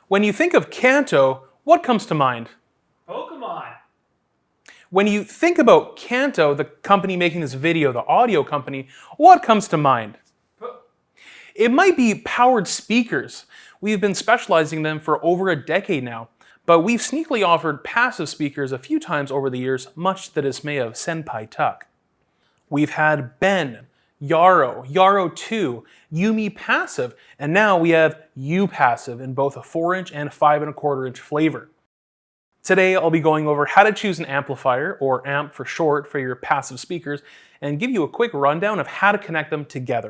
When you think of Kanto, what comes to mind? Pokemon. When you think about Kanto, the company making this video, the audio company, what comes to mind? It might be powered speakers. We've been specializing in them for over a decade now, but we've sneakily offered passive speakers a few times over the years, much to the dismay of Senpai Tuck. We've had Ben, Yarrow 2, Yumi Passive, and now we have U Passive in both a 4-inch and 5¼ inch flavor. Today I'll be going over how to choose an amplifier, or amp for short, for your passive speakers, and give you a quick rundown of how to connect them together.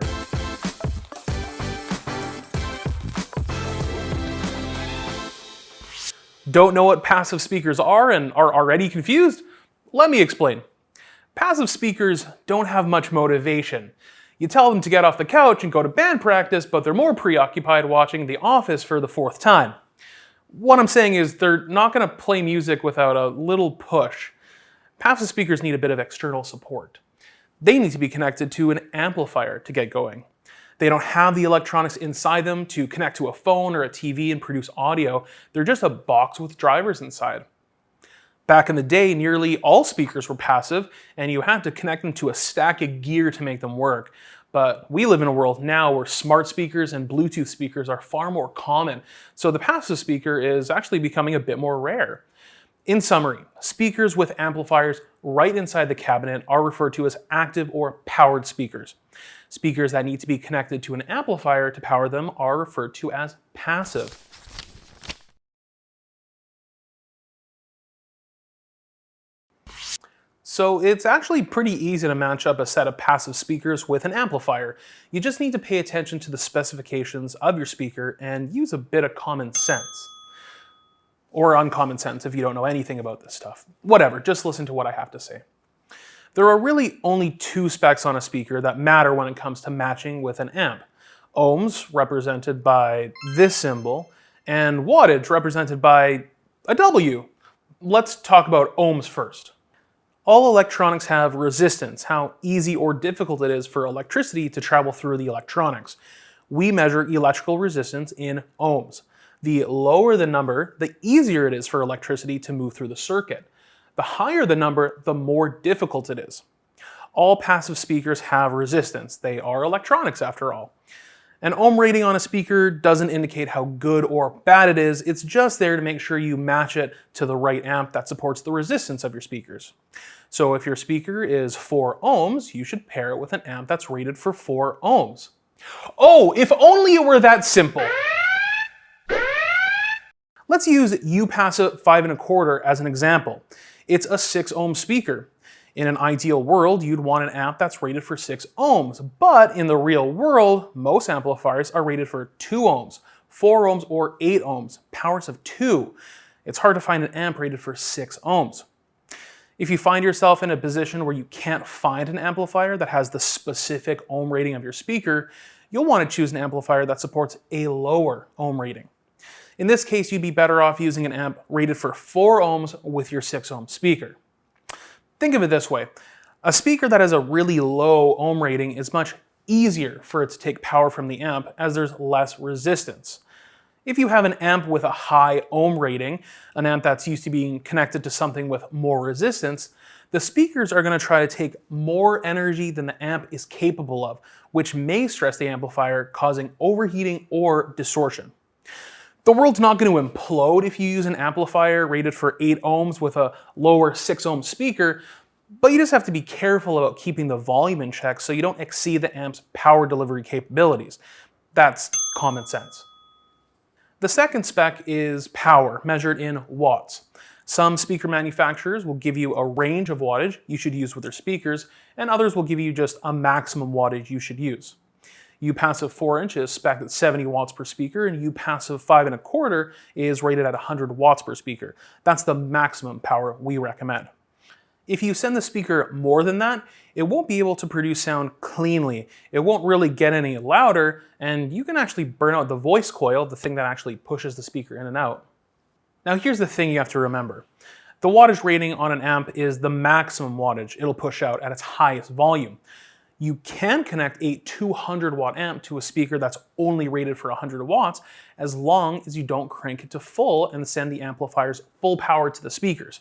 Don't know what passive speakers are and are already confused? Let me explain. Passive speakers don't have much motivation. You tell them to get off the couch and go to band practice, but they're more preoccupied watching The Office for the 4th time. What I'm saying is they're not going to play music without a little push. Passive speakers need a bit of external support. They need to be connected to an amplifier to get going. They don't have the electronics inside them to connect to a phone or a TV and produce audio. They're just a box with drivers inside. Back in the day, nearly all speakers were passive, and you had to connect them to a stack of gear to make them work. But we live in a world now where smart speakers and Bluetooth speakers are far more common, so the passive speaker is actually becoming a bit more rare. In summary, speakers with amplifiers right inside the cabinet are referred to as active or powered speakers. Speakers that need to be connected to an amplifier to power them are referred to as passive. So it's actually pretty easy to match up a set of passive speakers with an amplifier. You just need to pay attention to the specifications of your speaker and use a bit of common sense. Or uncommon sense if you don't know anything about this stuff. Whatever, just listen to what I have to say. There are really only 2 specs on a speaker that matter when it comes to matching with an amp. Ohms, represented by this symbol, and wattage, represented by a W. Let's talk about ohms first. All electronics have resistance, how easy or difficult it is for electricity to travel through the electronics. We measure electrical resistance in ohms. The lower the number, the easier it is for electricity to move through the circuit. The higher the number, the more difficult it is. All passive speakers have resistance. They are electronics after all. An ohm rating on a speaker doesn't indicate how good or bad it is, it's just there to make sure you match it to the right amp that supports the resistance of your speakers. So if your speaker is 4 ohms, you should pair it with an amp that's rated for 4 ohms. Oh, if only it were that simple! Let's use U Passive 5¼ as an example. It's a 6 ohm speaker. In an ideal world, you'd want an amp that's rated for 6 ohms, but in the real world, most amplifiers are rated for 2 ohms, 4 ohms, or 8 ohms, powers of 2. It's hard to find an amp rated for 6 ohms. If you find yourself in a position where you can't find an amplifier that has the specific ohm rating of your speaker, you'll want to choose an amplifier that supports a lower ohm rating. In this case, you'd be better off using an amp rated for 4 ohms with your 6 ohm speaker. Think of it this way. A speaker that has a really low ohm rating is much easier for it to take power from the amp as there's less resistance. If you have an amp with a high ohm rating, an amp that's used to being connected to something with more resistance, the speakers are going to try to take more energy than the amp is capable of, which may stress the amplifier, causing overheating or distortion. The world's not going to implode if you use an amplifier rated for 8 ohms with a lower 6 ohm speaker, but you just have to be careful about keeping the volume in check so you don't exceed the amp's power delivery capabilities. That's common sense. The second spec is power, measured in watts. Some speaker manufacturers will give you a range of wattage you should use with their speakers, and others will give you just a maximum wattage you should use. U Passive 4-inch is spec'd at 70 watts per speaker, and U Passive 5¼ is rated at 100 watts per speaker. That's the maximum power we recommend. If you send the speaker more than that, it won't be able to produce sound cleanly. It won't really get any louder, and you can actually burn out the voice coil, the thing that actually pushes the speaker in and out. Now here's the thing you have to remember. The wattage rating on an amp is the maximum wattage it'll push out at its highest volume. You can connect a 200 watt amp to a speaker that's only rated for 100 watts as long as you don't crank it to full and send the amplifier's full power to the speakers.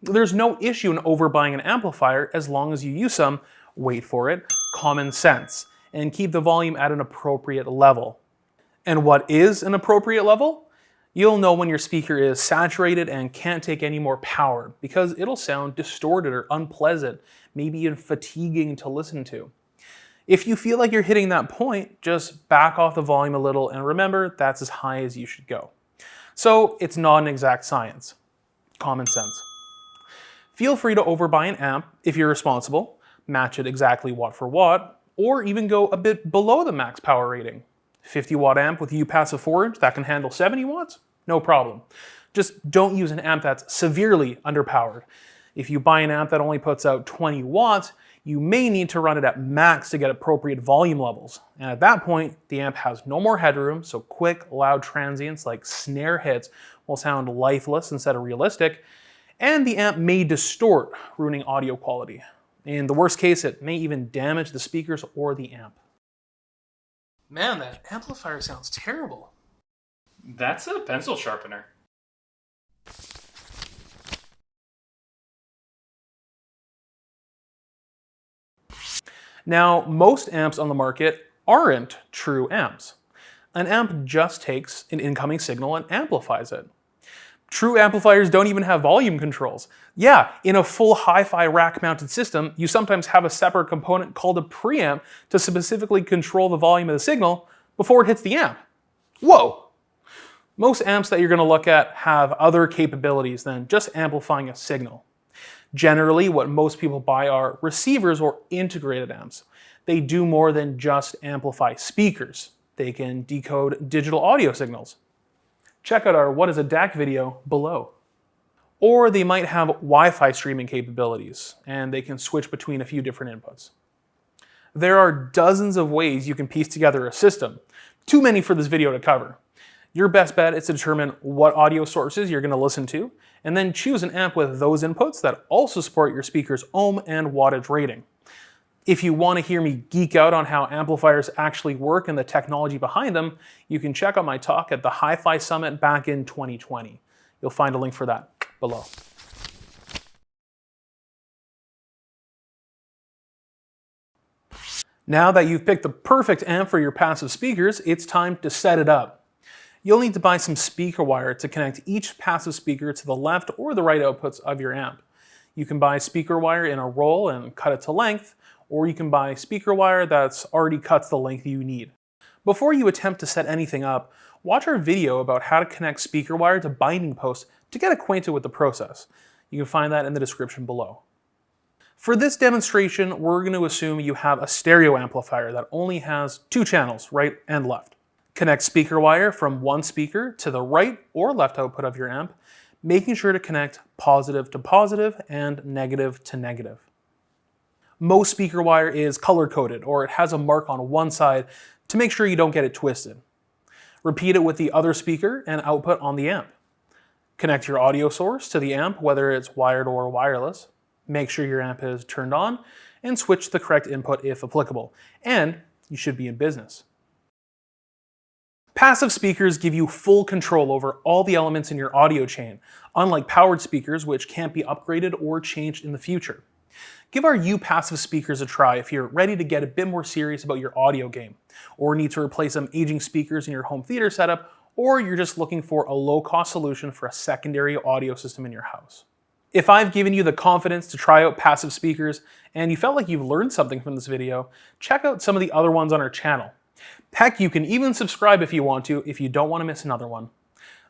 There's no issue in overbuying an amplifier as long as you use some, wait for it, common sense, and keep the volume at an appropriate level. And what is an appropriate level? You'll know when your speaker is saturated and can't take any more power because it'll sound distorted or unpleasant, maybe even fatiguing to listen to. If you feel like you're hitting that point, just back off the volume a little and remember that's as high as you should go. So it's not an exact science. Common sense. Feel free to overbuy an amp if you're responsible, match it exactly watt for watt, or even go a bit below the max power rating. 50 watt amp with U-passive 4-inch that can handle 70 watts? No problem. Just don't use an amp that's severely underpowered. If you buy an amp that only puts out 20 watts, you may need to run it at max to get appropriate volume levels. And at that point, the amp has no more headroom, so quick, loud transients like snare hits will sound lifeless instead of realistic, and the amp may distort, ruining audio quality. In the worst case, it may even damage the speakers or the amp. Man, that amplifier sounds terrible. That's a pencil sharpener. Now, most amps on the market aren't true amps. An amp just takes an incoming signal and amplifies it. True amplifiers don't even have volume controls. Yeah, in a full hi-fi rack-mounted system, you sometimes have a separate component called a preamp to specifically control the volume of the signal before it hits the amp. Whoa! Most amps that you're going to look at have other capabilities than just amplifying a signal. Generally, what most people buy are receivers or integrated amps. They do more than just amplify speakers. They can decode digital audio signals. Check out our What is a DAC video below. Or they might have Wi-Fi streaming capabilities, and they can switch between a few different inputs. There are dozens of ways you can piece together a system. Too many for this video to cover. Your best bet is to determine what audio sources you're going to listen to, and then choose an amp with those inputs that also support your speaker's ohm and wattage rating. If you want to hear me geek out on how amplifiers actually work and the technology behind them, you can check out my talk at the Hi-Fi Summit back in 2020. You'll find a link for that below. Now that you've picked the perfect amp for your passive speakers, it's time to set it up. You'll need to buy some speaker wire to connect each passive speaker to the left or the right outputs of your amp. You can buy speaker wire in a roll and cut it to length, or you can buy speaker wire that's already cut to the length you need. Before you attempt to set anything up, watch our video about how to connect speaker wire to binding posts to get acquainted with the process. You can find that in the description below. For this demonstration, we're going to assume you have a stereo amplifier that only has 2 channels, right and left. Connect speaker wire from one speaker to the right or left output of your amp, making sure to connect positive to positive and negative to negative. Most speaker wire is color-coded, or it has a mark on one side to make sure you don't get it twisted. Repeat it with the other speaker and output on the amp. Connect your audio source to the amp, whether it's wired or wireless. Make sure your amp is turned on, and switch the correct input if applicable. And you should be in business. Passive speakers give you full control over all the elements in your audio chain, unlike powered speakers which can't be upgraded or changed in the future. Give our U-passive speakers a try if you're ready to get a bit more serious about your audio game, or need to replace some aging speakers in your home theater setup, or you're just looking for a low-cost solution for a secondary audio system in your house. If I've given you the confidence to try out passive speakers, and you felt like you've learned something from this video, check out some of the other ones on our channel. Heck, you can even subscribe if you want to, if you don't want to miss another one.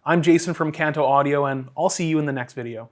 I'm Jason from Kanto Audio, and I'll see you in the next video.